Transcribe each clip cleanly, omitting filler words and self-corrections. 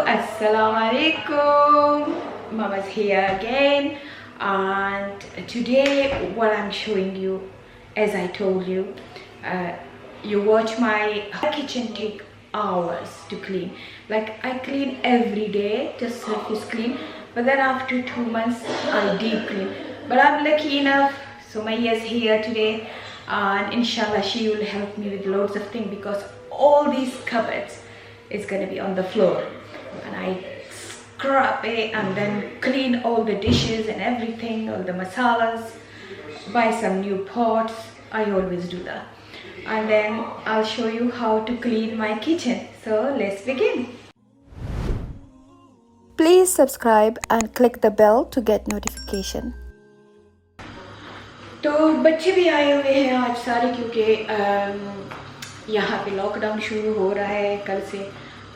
Assalamualaikum. Mama's here again, and today what I'm showing you, as I told you, you watch my kitchen take hours to clean. Like I clean every day, just surface clean, but then after 2 months I deep clean. But I'm lucky enough, Sumaya is here today, and inshallah she will help me with loads of things, because all these cupboards is gonna be on the floor, and I scrub it and then clean all the dishes and everything, all the masalas, buy some new pots. I always do that, and then I'll show you how to clean my kitchen. So let's begin. Please subscribe and click the bell to get notification. तो बच्चे भी आए हुए हैं आज सारे, क्योंकि यहाँ पे लॉकडाउन शुरू हो रहा है कल से,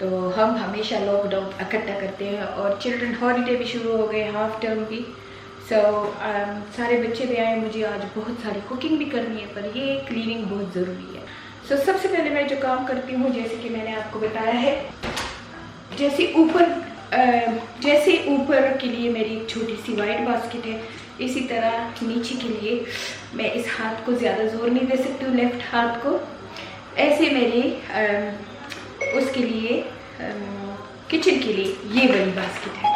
तो हम हमेशा लॉकडाउन इकट्ठा करते हैं, और चिल्ड्रन हॉलीडे भी शुरू हो गए, हाफ टर्म भी। सारे बच्चे भी आए, मुझे आज बहुत सारी कुकिंग भी करनी है, पर ये क्लीनिंग बहुत ज़रूरी है। सबसे पहले मैं जो काम करती हूँ, जैसे कि मैंने आपको बताया है, जैसे ऊपर के लिए मेरी एक छोटी सी वाइट बास्केट है, इसी तरह नीचे के लिए मैं इस हाथ को ज़्यादा जोर नहीं दे सकती हूँ, लेफ्ट हाथ को। ऐसे मेरी उसके लिए किचन के लिए ये वाली बास्केट है।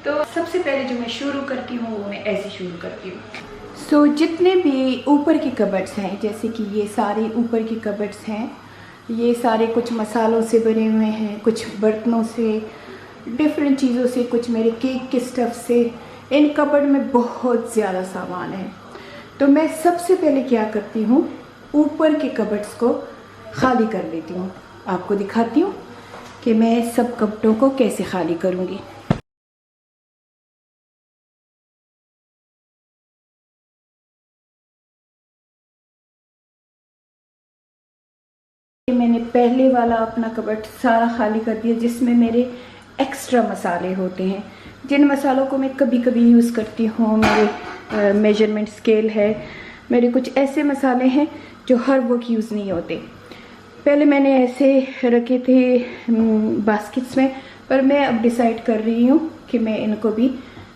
तो सबसे पहले जो मैं शुरू करती हूँ वो मैं ऐसे शुरू करती हूँ। जितने भी ऊपर के कबर्ड्स हैं, जैसे कि ये सारे ऊपर के कबर्ड्स हैं, ये सारे कुछ मसालों से बने हुए हैं, कुछ बर्तनों से, डिफरेंट चीज़ों से, कुछ मेरे केक के स्टफ़ से। इन कबर्ड में बहुत ज़्यादा सामान है, तो मैं सबसे पहले क्या करती हूँ, ऊपर के कबर्ड्स को खाली कर लेती हूँ। आपको दिखाती हूँ कि मैं सब कबर्डों को कैसे खाली करूँगी। मैंने पहले वाला अपना कबर्ड सारा खाली कर दिया, जिसमें मेरे एक्स्ट्रा मसाले होते हैं, जिन मसालों को मैं कभी कभी यूज़ करती हूँ। मेरे मेजरमेंट स्केल है, मेरे कुछ ऐसे मसाले हैं जो हर वक्त यूज़ नहीं होते। पहले मैंने ऐसे रखे थे बास्केट्स में, पर मैं अब डिसाइड कर रही हूँ कि मैं इनको भी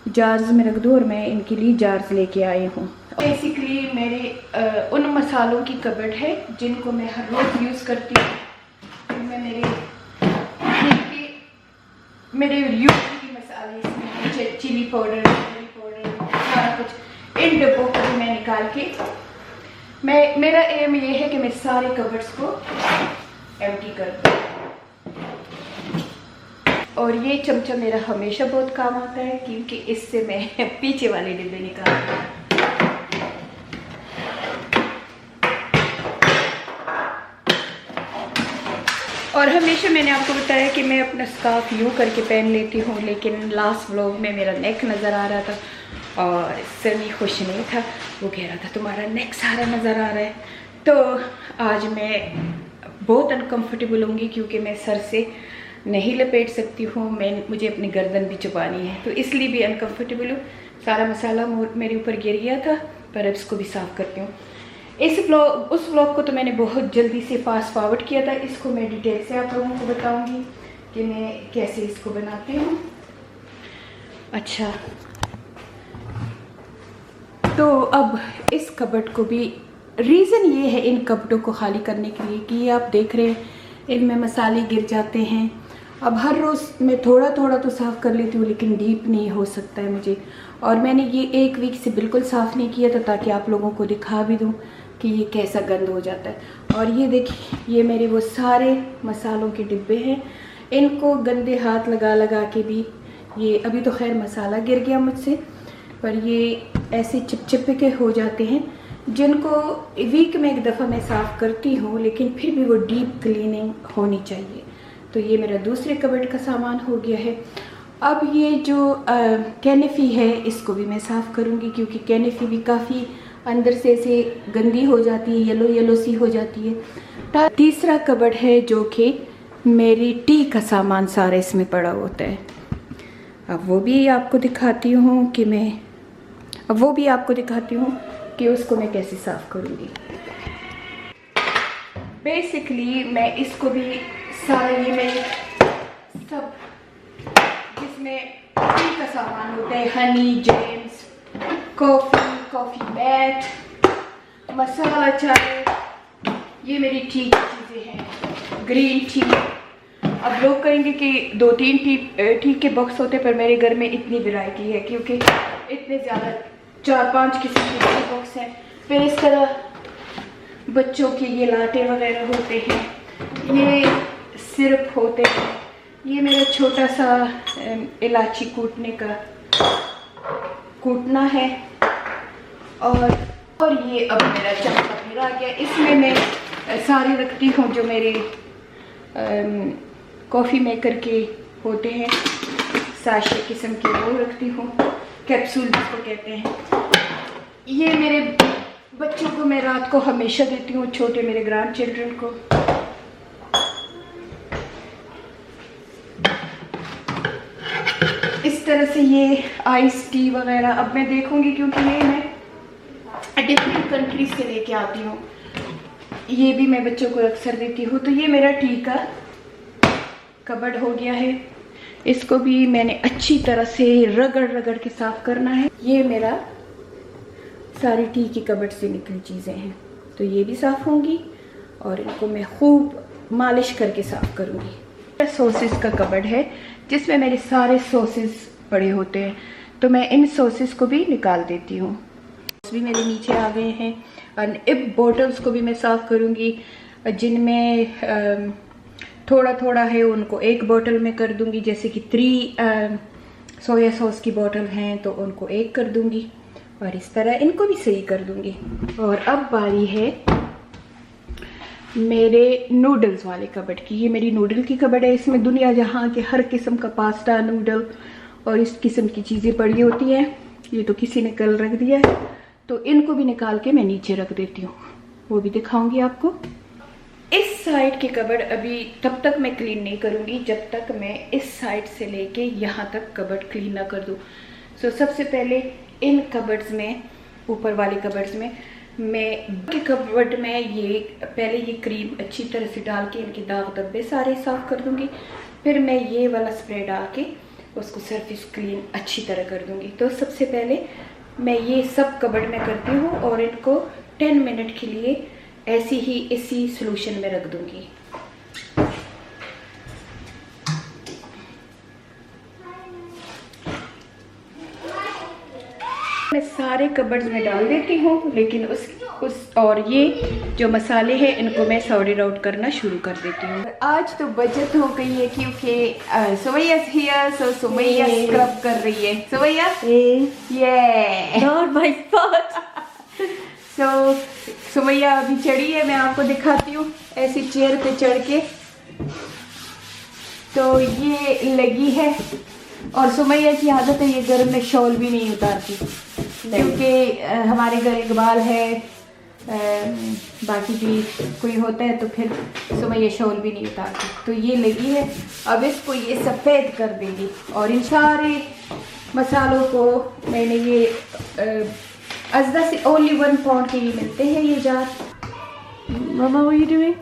जार्स में रख दूँ, और मैं इनके लिए जार्स लेके आई हूँ। बेसिकली मेरे उन मसालों की कबर्ड है जिनको मैं हर रोज़ यूज़ करती हूँ। मैं मेरे यूज़ के मसाले इसमें चिली पाउडर, सारा कुछ इन डब्बों को भी मैं निकाल के, मेरा एम ये है कि मैं सारे कबर्ड्स को एम्प्टी कर दूँ। और ये चमचा मेरा हमेशा बहुत काम आता है, क्योंकि इससे मैं पीछे वाले डिब्बे निकालती हूँ। और हमेशा मैंने आपको बताया कि मैं अपना स्कार्फ यूँ करके पहन लेती हूँ, लेकिन लास्ट व्लॉग में मेरा नेक नज़र आ रहा था और सनी खुश नहीं था, वो कह रहा था तुम्हारा नेक सारा नज़र आ रहा है। तो आज मैं बहुत अनकंफर्टेबल होंगी, क्योंकि मैं सर से नहीं लपेट सकती हूँ, मुझे अपनी गर्दन भी छुपानी है, तो इसलिए भी अनकंफर्टेबल हूँ। सारा मसाला मेरे ऊपर गिर गया था, पर अब इसको भी साफ़ करती हूँ। उस व्लॉग को तो मैंने बहुत जल्दी से फास्ट फॉरवर्ड किया था, इसको मैं डिटेल से आप लोगों को बताऊंगी कि मैं कैसे इसको बनाती हूँ। अच्छा, तो अब इस कबर्ड को भी, रीज़न ये है इन कबर्डों को खाली करने के लिए कि ये आप देख रहे हैं इनमें मसाले गिर जाते हैं। अब हर रोज़ मैं थोड़ा थोड़ा तो साफ़ कर लेती हूँ, लेकिन डीप नहीं हो सकता है मुझे, और मैंने ये 1 वीक से बिल्कुल साफ़ नहीं किया था, ताकि आप लोगों को दिखा भी दूँ कि ये कैसा गंद हो जाता है। और ये देखिए, ये मेरे वो सारे मसालों के डिब्बे हैं, इनको गंदे हाथ लगा लगा के भी, ये अभी तो खैर मसाला गिर गया मुझसे, पर ये ऐसे चिपचिपे के हो जाते हैं, जिनको वीक में 1 दफ़ा मैं साफ़ करती हूँ, लेकिन फिर भी वो डीप क्लीनिंग होनी चाहिए। तो ये मेरा दूसरे कबर्ड का सामान हो गया है। अब ये जो कैनेफी है, इसको भी मैं साफ़ करूँगी, क्योंकि कैनेफी भी काफ़ी अंदर से ऐसे गंदी हो जाती है, येलो येलो सी हो जाती है। तीसरा कबर्ड है जो कि मेरी टी का सामान सारा इसमें पड़ा होता है। अब वो भी आपको दिखाती हूँ कि उसको मैं कैसे साफ़ करूँगी। बेसिकली मैं इसको भी सारा, ये मैं सब होते हैं हनी जेम्स, कॉफ़ी मैट, मसाला चाय, ये मेरी टी की चीज़ें हैं, ग्रीन टी। अब लोग कहेंगे कि 2-3 टी के बॉक्स होते, पर मेरे घर में इतनी वैरायटी है क्योंकि इतने ज़्यादा 4-5 किस्म के टी बॉक्स हैं। फिर इस तरह बच्चों के ये लाटे वगैरह होते हैं, ये सिरप होते हैं, ये मेरा छोटा सा इलायची कूटना है, और ये अब मेरा चमचा फिर आ गया। इसमें मैं सारे रखती हूँ जो मेरे कॉफ़ी मेकर के होते हैं, साशे किस्म के, वो रखती हूँ, कैप्सूल जिसको कहते हैं। ये मेरे बच्चों को मैं रात को हमेशा देती हूँ, छोटे मेरे ग्रैंड चिल्ड्रन को। इस तरह से ये आइस टी वगैरह अब मैं देखूंगी, क्योंकि ये मैं डिफरेंट कंट्री से लेके आती हूँ, ये भी मैं बच्चों को अक्सर देती हूँ। तो ये मेरा टी का कबर्ड हो गया है, इसको भी मैंने अच्छी तरह से रगड़ के साफ करना है। ये मेरा सारी टी की कबर्ड से निकली चीज़ें हैं, तो ये भी साफ़ होंगी और इनको मैं खूब मालिश करके साफ़ करूँगी। सॉसेस का कबर्ड है जिसमें मेरे सारे सॉसेस पड़े होते हैं, तो मैं इन सॉसेस को भी निकाल देती हूँ। भी मेरे नीचे आ गए हैं, और इब बॉटल्स को भी मैं साफ़ करूँगी, जिनमें थोड़ा थोड़ा है उनको एक बोतल में कर दूँगी। जैसे कि 3 सोया सॉस की बोतल हैं तो उनको एक कर दूँगी, और इस तरह इनको भी सही कर दूँगी। और अब बारी है मेरे नूडल्स वाले कबर्ड की। ये मेरी नूडल की कबर्ड है, इसमें दुनिया जहाँ के हर किस्म का पास्ता, नूडल और इस किस्म की चीज़ें पड़ी होती हैं। ये तो किसी ने कल रख दिया है, तो इनको भी निकाल के मैं नीचे रख देती हूँ, वो भी दिखाऊंगी आपको। इस साइड के कबर्ड अभी तब तक मैं क्लीन नहीं करूँगी जब तक मैं इस साइड से लेके यहाँ तक कबर्ड क्लीन ना कर दूँ। सो सबसे पहले इन कबर्ड्स में, ऊपर वाले कबर्ड्स में, मैं के कबर्ड में पहले ये क्रीम अच्छी तरह से डाल के इनके दाग धब्बे सारे साफ कर दूंगी। फिर मैं ये वाला स्प्रे डाल के उसको सरफेस क्लीन अच्छी तरह कर दूंगी। तो सबसे पहले मैं ये सब कबर्ड में करती हूँ और इनको 10 मिनट के लिए ऐसी ही इसी सॉल्यूशन में रख दूंगी। मैं सारे कबर्ड्स में डाल देती हूँ, लेकिन और ये जो मसाले हैं इनको मैं सॉर्ट आउट करना शुरू कर देती हूँ। आज तो बचत हो गई है क्योंकि Sumaiya here, so Sumaiya scrub कर रही है। सुमैया ये Not my fault. सो सुमैया अभी चढ़ी है, मैं आपको दिखाती हूँ ऐसी चेयर पे चढ़ के। तो ये लगी है, और सुमैया की आदत है ये गर्म में शॉल भी नहीं उतारती, क्योंकि हमारे घर इकबाल है, बाकी भी कोई होता है तो फिर सुमैया शॉल भी नहीं उतारती। तो ये लगी है, अब इसको ये सफ़ेद कर देंगी। और इन सारे मसालों को मैंने ये अज़दा से ओनली 1 पाउंड के ये मिलते हैं ये jar. Mama, what are you doing?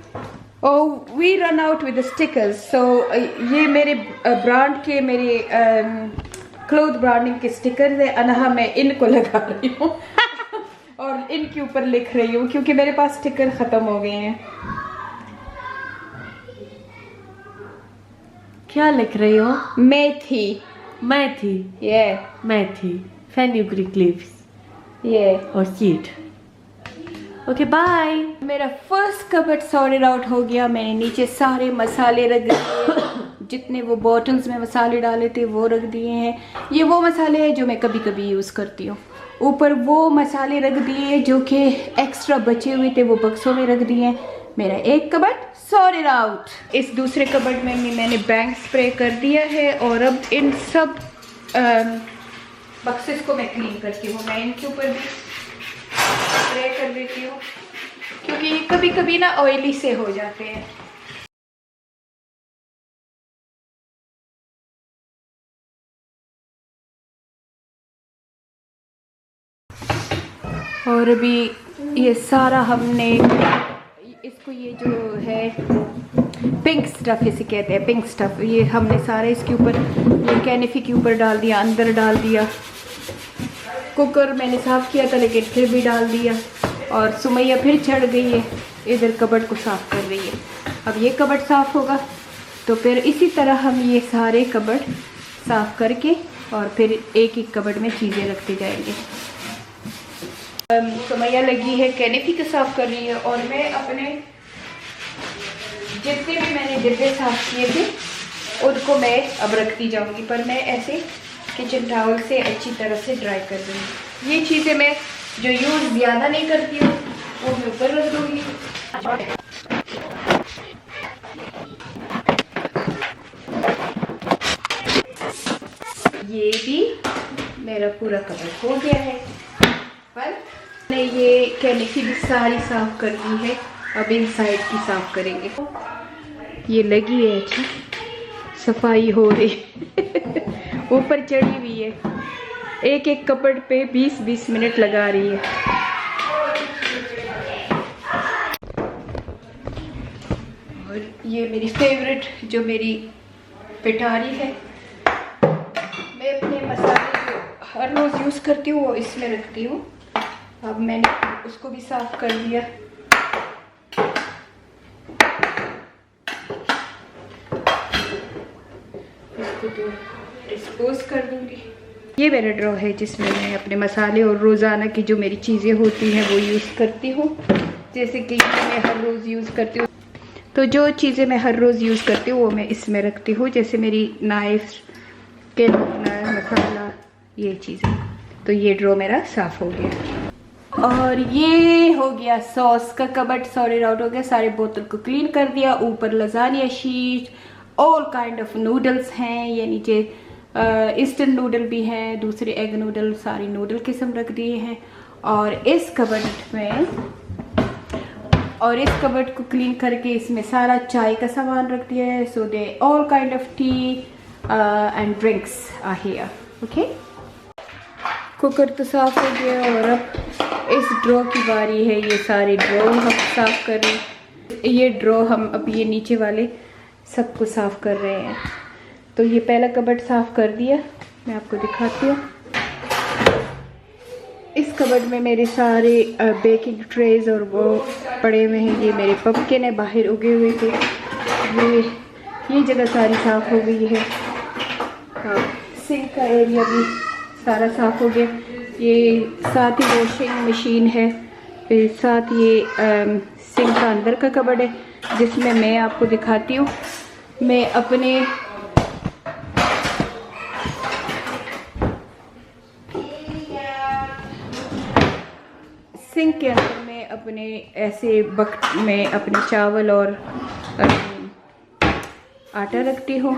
Oh, we run out with the stickers. So ये मेरे ब्रांड के, मेरे क्लोथ ब्रांडिंग के स्टिकर्स है। अनहा मैं इनको लगा रही हूँ और इनके ऊपर लिख रही हूँ क्योंकि मेरे पास स्टिकर ख़त्म हो गए हैं। क्या लिख रही हो? मेथी। Methi. Yeah. Methi. Fenugreek leaves. Yeah. Or seed. Okay, bye. मेरा फर्स्ट कबर्ड सॉर्टेड आउट हो गया। मैंने नीचे सारे मसाले रख दिए, जितने वो बॉटल्स में मसाले डाले थे वो रख दिए हैं। ये वो मसाले हैं जो मैं कभी कभी यूज़ करती हूँ। ऊपर वो मसाले रख दिए जो कि एक्स्ट्रा बचे हुए थे, वो बक्सों में रख दिए। मेरा एक कबर्ड सॉर्टेड आउट। इस दूसरे कबर्ड में मैंने बैंक स्प्रे कर दिया है, और अब इन सब बक्सेस को मैं क्लीन करती हूँ। मैं इनके ऊपर भी स्प्रे कर देती हूँ क्योंकि ये कभी कभी ना ऑयली से हो जाते हैं। और अभी ये सारा हमने इसको ये जो है पिंक स्टफ इसे कहते हैं, पिंक स्टफ, ये हमने सारा इसके ऊपर, ये कैनेफी के ऊपर डाल दिया, अंदर डाल दिया। कुकर मैंने साफ़ किया था लेकिन फिर भी डाल दिया। और सुमैया फिर चढ़ गई है इधर कबर्ड को साफ़ कर रही है। अब ये कबर्ड साफ़ होगा तो फिर इसी तरह हम ये सारे कबर्ड साफ़ करके और फिर एक एक कबर्ड में चीज़ें रखते जाएंगे। सुमैया लगी है कैनेफी को साफ़ कर रही है और मैं अपने जितने भी मैंने डिब्बे साफ़ किए थे उनको मैं अब रखती जाऊंगी, पर मैं ऐसे किचन टॉवल से अच्छी तरह से ड्राई कर दूँगी। ये चीज़ें मैं जो यूज़ ज़्यादा नहीं करती हूँ वो मैं ऊपर रख दूँगी। ये भी मेरा पूरा कवर हो गया है, पर मैंने ये कैनेफी भी सारी साफ़ कर दी है। अब इन साइड की साफ़ करेंगे। ये लगी है अच्छी सफाई हो रही ऊपर चढ़ी हुई है, एक एक कपड़ पे 20-20 मिनट लगा रही है। और ये मेरी फेवरेट जो मेरी पिटारी है, मैं अपने मसाले जो हर रोज़ यूज़ करती हूँ वो इसमें रखती हूँ। अब मैंने उसको भी साफ़ कर दिया। इसको तो डिस्पोज कर दूँगी। ये मेरा ड्रॉ है जिसमें मैं अपने मसाले और रोज़ाना की जो मेरी चीज़ें होती हैं वो यूज़ करती हूँ। जैसे कि मैं हर रोज़ यूज़ करती हूँ, तो जो चीज़ें मैं हर रोज़ यूज़ करती हूँ वो मैं इसमें रखती हूँ। जैसे मेरी नाइफ के मसाला, ये चीज़ें। तो ये ड्रॉ मेरा साफ़ हो गया। और ये हो गया सॉस का कबर्ड, सॉरी आउट हो गया। सारे बोतल को क्लीन कर दिया। ऊपर lasagne sheet, all kind of noodles हैं। ये नीचे इंस्टेंट नूडल भी हैं, दूसरे एग नूडल, सारी नूडल किस्म रख दिए हैं। और इस कबर्ड में, और इस कबर्ड को क्लीन करके इसमें सारा चाय का सामान रख दिया है। So they all kind of tea and drinks are here. Okay, cooker तो साफ़ हो गया और अब इस ड्रॉ की बारी है। ये सारे ड्रॉ हम साफ़ कर रहे हैं। ये ड्रॉ हम अब ये नीचे वाले सबको साफ़ कर रहे हैं। तो ये पहला कबर्ड साफ़ कर दिया, मैं आपको दिखाती हूँ। इस कबर्ड में मेरे सारे बेकिंग ट्रेज और वो पड़े हुए हैं। ये मेरे पम्पकिन है बाहर उगे हुए थे। ये जगह सारी साफ़ हो गई है। हाँ, सिंक का एरिया भी सारा साफ़ हो गया। ये साथ ही वॉशिंग मशीन है, फिर साथ ये सिंक का अंदर का कबर्ड है जिसमें मैं आपको दिखाती हूँ। मैं अपने सिंक के अंदर में अपने ऐसे बकेट में अपने चावल और आटा रखती हूँ।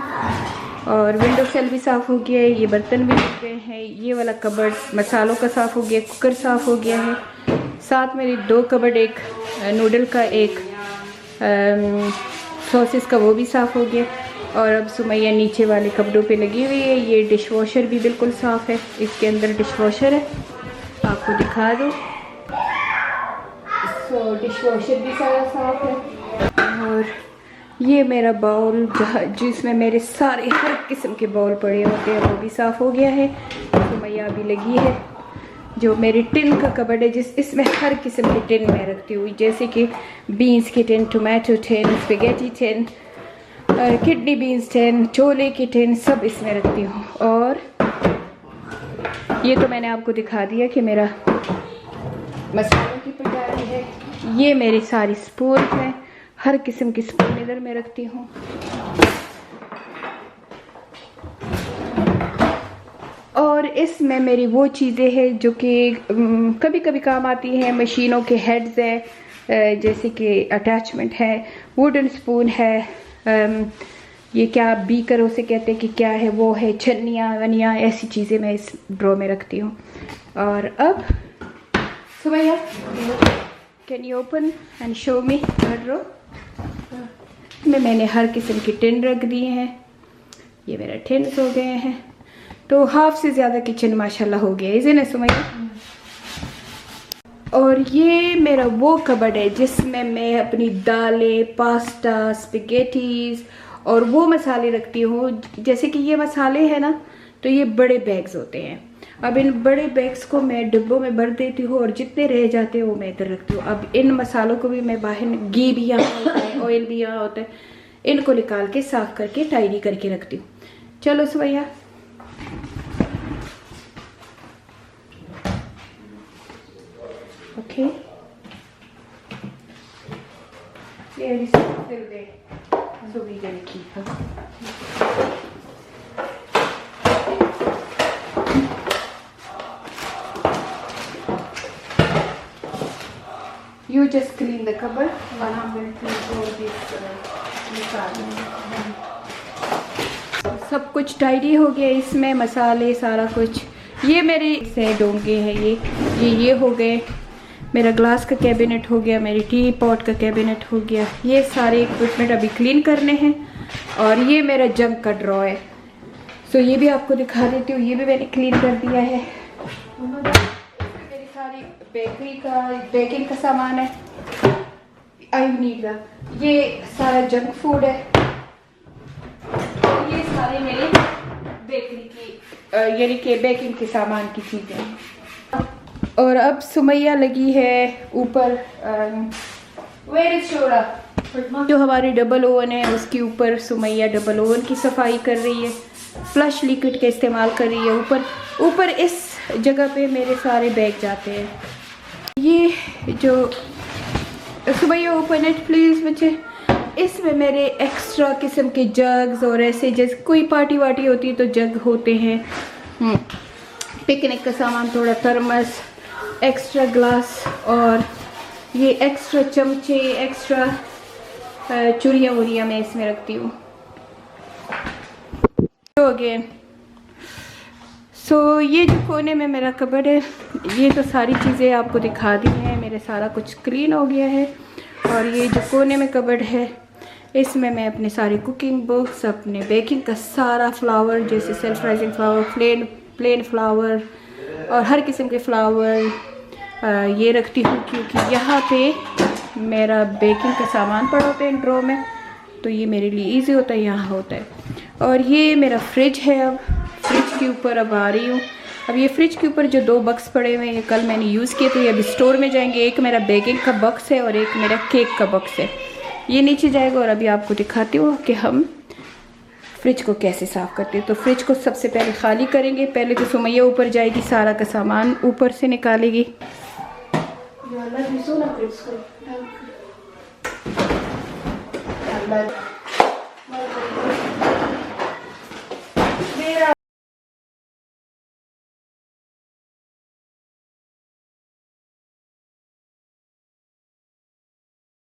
और विंडो सेल भी साफ़ हो गया है। ये बर्तन भी लग गए हैं। ये वाला कबर्ड मसालों का साफ़ हो गया, कुकर साफ़ हो गया है। साथ मेरी 2 कबर्ड, एक नूडल का, एक सॉसेस का, वो भी साफ़ हो गया। और अब सुमैया नीचे वाले कपड़ों पे लगी हुई है। ये डिश वॉशर भी बिल्कुल साफ़ है, इसके अंदर डिश वॉशर है, आपको दिखा दूँ। तो डिश वॉशर भी सारा साफ़ है। और ये मेरा बाउल जिसमें मेरे सारे हर किस्म के बाउल पड़े होते हैं वो भी साफ़ हो गया है। सुमैया भी लगी है। जो मेरी टिन का कबर्ड है इसमें हर किस्म की टिन मैं रखती हुई, जैसे कि बीन्स की tin, tomato tin, spaghetti tin, kidney beans tin, chole की टिन, सब इसमें रखती हूँ। और ये तो मैंने आपको दिखा दिया कि मेरा मसालों की पिटारी है। ये मेरी सारी स्पून है, हर किस्म की स्पून इधर मैं रखती हूँ। और इसमें मेरी वो चीज़ें हैं जो कि कभी कभी काम आती हैं। मशीनों के हेड्स हैं, जैसे कि अटैचमेंट है, वुडन स्पून है, ये क्या बीकर उसे कहते हैं कि क्या है, वो है, छन्नियाँ वनियाँ, ऐसी चीज़ें मैं इस ड्रॉ में रखती हूँ। और अब Sumaiya, can you open and show me the draw. में मैंने हर किस्म की टिन रख दिए हैं। ये मेरा टिन्स हो गए हैं। तो हाफ से ज़्यादा किचन माशाल्लाह हो गया, इसे ना सुमैया। और ये मेरा वो कबर्ड है जिसमें मैं अपनी दालें, पास्ता, स्पेगेटीज और वो मसाले रखती हूँ। जैसे कि ये मसाले हैं ना, तो ये बड़े बैग्स होते हैं। अब इन बड़े बैग्स को मैं डिब्बों में भर देती हूँ और जितने रह जाते हैं वो मैं इधर रखती हूँ। अब इन मसालों को भी मैं बाहर, घी भी यहाँ होता है, ऑयल भी यहाँ होता है, इनको निकाल के साफ करके टाइडी करके रखती हूँ। चलो सुमैया, ओके। ये फिर दे so we're gonna keep her. You just clean the cupboard while I'm going to clean all this सब कुछ टाइडी हो गया इसमें, मसाले सारा कुछ। ये मेरे से डोंगे हैं, ये हो गए। मेरा ग्लास का कैबिनेट हो गया, मेरी टी पॉट का कैबिनेट हो गया। ये सारे इक्विपमेंट अभी क्लीन करने हैं। और ये मेरा जंक का ड्रॉ है, सो ये भी आपको दिखा देती हूँ। ये भी मैंने क्लीन कर दिया है। मेरी सारी बेकिंग का सामान है, आई नीड द। ये सारा जंक फूड है। ये सारे मेरे बेकरी की यानी कि बेकिंग के सामान की चीज़ें हैं। और अब सुमैया लगी है ऊपर, जो हमारी डबल ओवन है उसके ऊपर सुमैया डबल ओवन की सफाई कर रही है, फ्लश लिक्विड का इस्तेमाल कर रही है। ऊपर इस जगह पे मेरे सारे बैग जाते हैं। ये जो सुमैया ओपन इट प्लीज़ बच्चे। इसमें मेरे एक्स्ट्रा किस्म के जग्स और ऐसे, जैसे कोई पार्टी वार्टी होती है तो जग होते हैं, पिकनिक का सामान, थोड़ा थर्मस, एक्स्ट्रा ग्लास, और ये एक्स्ट्रा चमचे, एक्स्ट्रा चूड़ियाँ वूड़ियाँ मैं इसमें रखती हूँ। अगेन सो ये जो कोने में मेरा कबर्ड है, ये तो सारी चीज़ें आपको दिखा दी हैं। मेरे सारा कुछ क्लीन हो गया है। और ये जो कोने में कबर्ड है, इसमें मैं अपने सारे कुकिंग बुक्स, अपने बेकिंग का सारा फ्लावर, जैसे self rising flower, plane flower और हर किस्म के फ्लावर ये रखती हूँ, क्योंकि यहाँ पे मेरा बेकिंग का सामान पड़ा होता है ड्रॉ में, तो ये मेरे लिए इजी होता है, यहाँ होता है। और ये मेरा फ्रिज है। अब फ्रिज के ऊपर अब आ रही हूँ। अब ये फ्रिज के ऊपर जो 2 बक्स पड़े हुए हैं, ये कल मैंने यूज़ किए थे, ये अभी स्टोर में जाएंगे। एक मेरा बेकिंग का बक्स है और एक मेरा केक का बक्स है, ये नीचे जाएगा। और अभी आपको दिखाती हूँ कि हम फ्रिज को कैसे साफ़ करते हैं। तो फ्रिज को सबसे पहले खाली करेंगे। पहले तो सुमैया ऊपर जाएगी, सारा का सामान ऊपर से निकालेगी।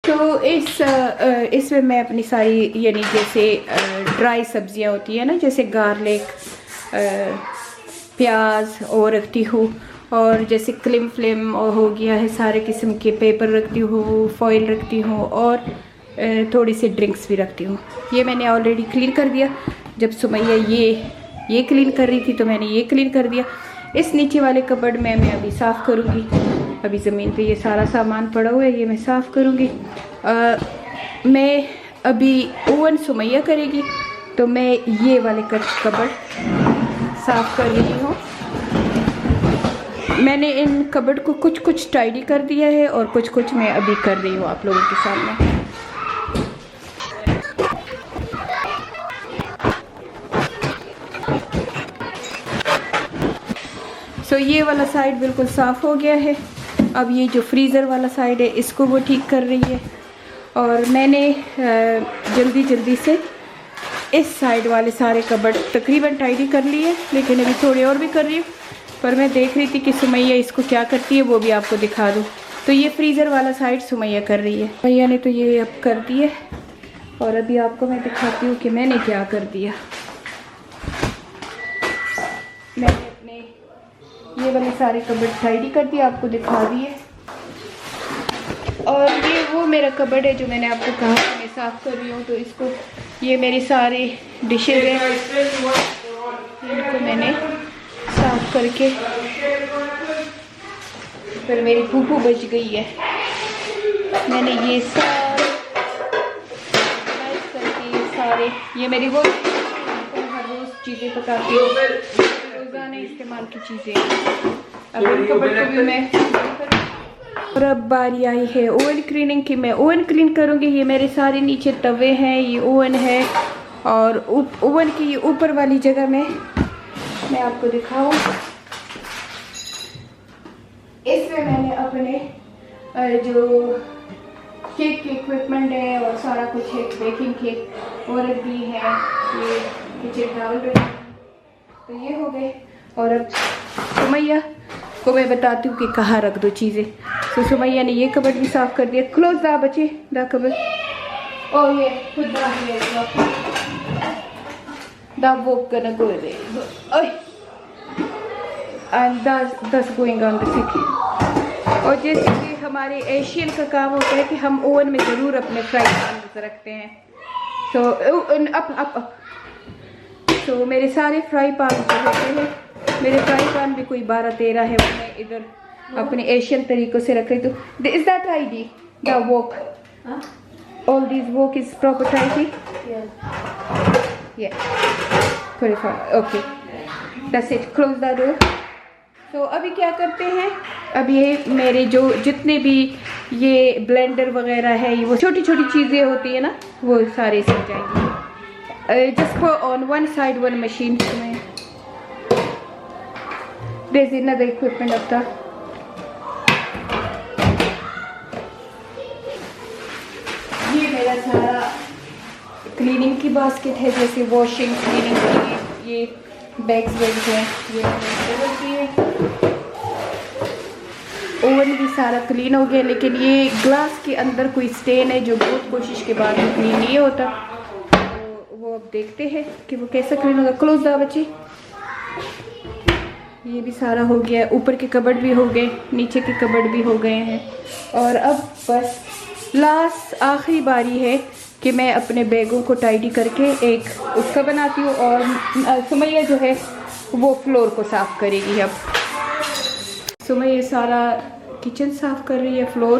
तो इसमें मैं अपनी सारी, यानी जैसे ड्राई सब्जियां होती है ना, जैसे गार्लिक, प्याज और रखती हूँ। और जैसे क्लिम फ्लेम और हो गया है, सारे किस्म के पेपर रखती हूँ, फॉइल रखती हूँ और थोड़ी सी ड्रिंक्स भी रखती हूँ। ये मैंने ऑलरेडी क्लीन कर दिया। जब सुमैया ये क्लीन कर रही थी तो मैंने ये क्लीन कर दिया। इस नीचे वाले कबर्ड में मैं अभी साफ़ करूँगी। अभी ज़मीन पे ये सारा सामान पड़ा हुआ है, ये मैं साफ़ करूँगी। मैं अभी ओवन सुमैया करेगी, तो मैं ये वाले कबर्ड साफ़ कर रही हूँ। मैंने इन कबर्ड को कुछ टाइडी कर दिया है और कुछ मैं अभी कर रही हूँ आप लोगों के सामने। तो ये वाला साइड बिल्कुल साफ़ हो गया है। अब ये जो फ्रीज़र वाला साइड है, इसको वो ठीक कर रही है। और मैंने जल्दी से इस साइड वाले सारे कबर्ड तकरीबन टाइडी कर लिए, लेकिन अभी थोड़े और भी कर रही हूँ। पर मैं देख रही थी कि सुमैया इसको क्या करती है, वो भी आपको दिखा दूँ। तो ये फ्रीज़र वाला साइड सुमैया कर रही है। सुमैया ने तो ये अब कर दिया, और अभी आपको मैं दिखाती हूँ कि मैंने क्या कर दिया। मैंने अपने ये वाले सारे कबर्ड टाइडी कर दिए, आपको दिखा दिए। और ये वो मेरा कबर्ड है जो मैंने आपको कहा कि मैं साफ़ कर रही हूँ। तो इसको, ये मेरी सारी डिशेज हैं, इनको मैंने साफ़ करके फिर मेरी फूफू बच गई है। मैंने ये सारे ये मेरी वो हर रोज़ चीज़ें पकाती हूँ, रोज़ाना इस्तेमाल की चीज़ें। अब इन कपड़ों को भी मैं, और अब बारी आई है ओवन क्लीनिंग की। मैं ओवन क्लीन करूँगी। ये मेरे सारे नीचे तवे हैं, ये ओवन है, और ओवन की ऊपर वाली जगह में मैं आपको दिखाऊँ। इसमें मैंने अपने जो केक के इक्विपमेंट है और सारा कुछ है, बेकिंग केक और भी है, ये किचन टावल भी, तो ये हो गए। और अब सुमैया को मैं बताती हूँ कि कहाँ रख दो चीज़ें। तो सुमैया ने ये कबर्ड भी साफ़ कर दिया। क्लोज दा बच्चे दा कबर्ड। और ये खुद दा वो gonna go there and that's going on the second। और जैसे कि हमारे एशियन का काम होता है कि हम ओवन में ज़रूर अपने फ्राई पैन रखते हैं। तो अप तो मेरे सारे फ्राई पैन जो होते हैं, मेरे फ्राई पैन भी कोई 12-13 है, वो मैं इधर अपने एशियन तरीक़ों से रख रही। तो is that tidy the wok? All these wok is proper tidy? Yeah. Okay. That's it. Close the door. तो अभी क्या करते हैं, अब ये मेरे जो जितने भी ये ब्लेंडर वगैरह है, ये वो छोटी छोटी चीज़ें होती है ना, वो सारे सीख जाएंगे। Just for on one side one machine में there's another equipment of the ये मेरा सारा क्लीनिंग की बास्केट है, जैसे वॉशिंग क्लीनिंग की ये बैग्स हैं, ये ओवन भी सारा क्लीन हो गया। लेकिन ये ग्लास के अंदर कोई स्टेन है जो बहुत कोशिश के बाद में क्लीन नहीं होता, तो वो अब देखते हैं कि वो कैसा क्लीन होगा। क्लोज दा बच्ची। ये भी सारा हो गया, ऊपर के कबर्ड भी हो गए, नीचे के कबर्ड भी हो गए हैं। और अब बस लास्ट आखिरी बारी है कि मैं अपने बैगों को टाइडी करके एक उसका बनाती हूँ, और सुमैया जो है वो फ्लोर को साफ़ करेगी। अब सुमैया सारा किचन साफ़ कर रही है, फ्लोर,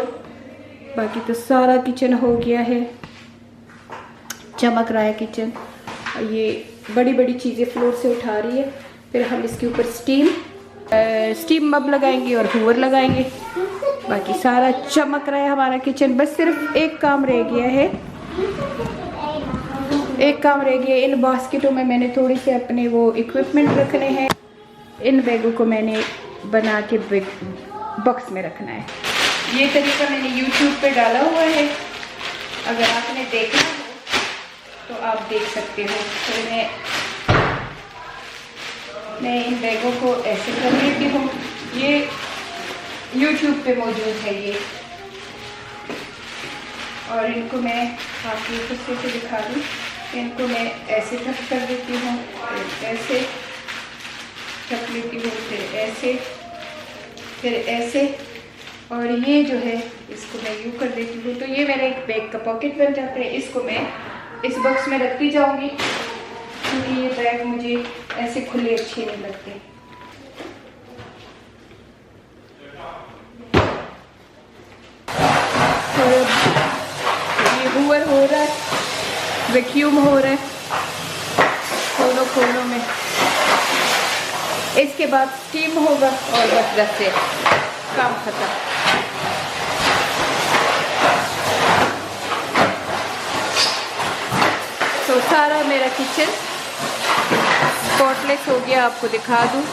बाकी तो सारा किचन हो गया है, चमक रहा है किचन। ये बड़ी बड़ी चीज़ें फ्लोर से उठा रही है। फिर हम इसके ऊपर स्टीम मब लगाएंगे और हूवर लगाएंगे। बाकी सारा चमक रहा है हमारा किचन। बस सिर्फ एक काम रह गया है, इन बास्केटों में मैंने थोड़ी से अपने वो इक्विपमेंट रखने हैं। इन बैगों को मैंने बना के बॉक्स में रखना है। ये तरीका मैंने YouTube पे डाला हुआ है, अगर आपने देखना हो तो आप देख सकते हो। तो मैं इन बैगों को ऐसे कर लेती हूँ, ये YouTube पे मौजूद है ये। और इनको मैं आपको खुद से दिखा दूँ, इनको मैं ऐसे ढक कर देती हूँ, ऐसे ढक लेती हूँ, फिर ऐसे, और ये जो है इसको मैं यूँ कर देती हूँ। तो ये मेरा एक बैग का पॉकेट बन जाता है। इसको मैं इस बॉक्स में रखती जाऊँगी, क्योंकि ये बैग मुझे ऐसे खुले अच्छे नहीं लगते। ये हूवर हो रहा है, वैक्यूम हो रहा है खोलों में। इसके बाद स्टीम होगा और बस 10 से काम खत्म। तो सारा मेरा किचन स्पॉटलेस हो गया, आपको दिखा दूँ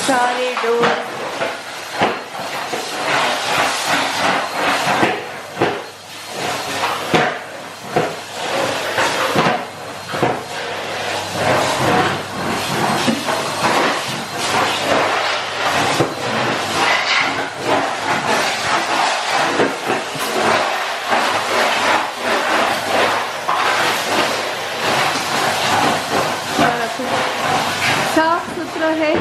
सारे डोर। है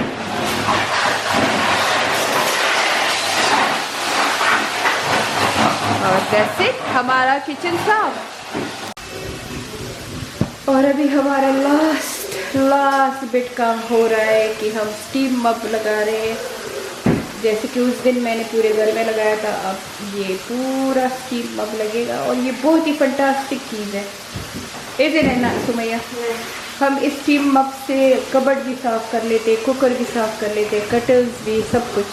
और जैसे हमारा किचन साफ। और अभी हमारा लास्ट बिट काम हो रहा है कि हम स्टीम मप लगा रहे हैं। जैसे कि उस दिन मैंने पूरे घर में लगाया था, अब ये पूरा स्टीम मग लगेगा और ये बहुत ही फंटास्टिक चीज़ है। इधर है ना सुमैया, हम इस स्टीम मग से कबर्ड भी साफ़ कर लेते, कुकर भी साफ़ कर लेते, कटल्स भी, सब कुछ।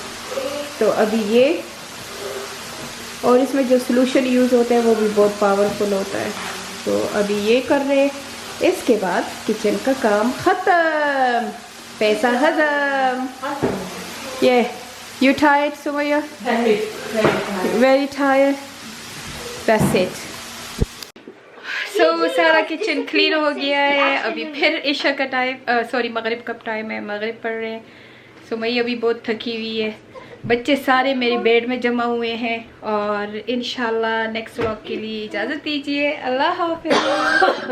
तो अभी ये, और इसमें जो सोल्यूशन यूज़ होता है वो भी बहुत पावरफुल होता है। तो अभी ये कर रहे हैं, इसके बाद किचन का काम ख़त्म, पैसा हज़म। ये you tired Sumaiya? Very tired, that's it. So सारा किचन क्लीन हो गया है। अभी फिर इशा का टाइम, सॉरी मगरिब का टाइम है, मगरिब पढ़ रहे हैं। सुमैया अभी बहुत थकी हुई है। बच्चे सारे मेरे बेड में जमा हुए हैं और इंशाल्लाह नेक्स्ट व्लॉग के लिए इजाज़त दीजिए। अल्लाह हाफ़िज़।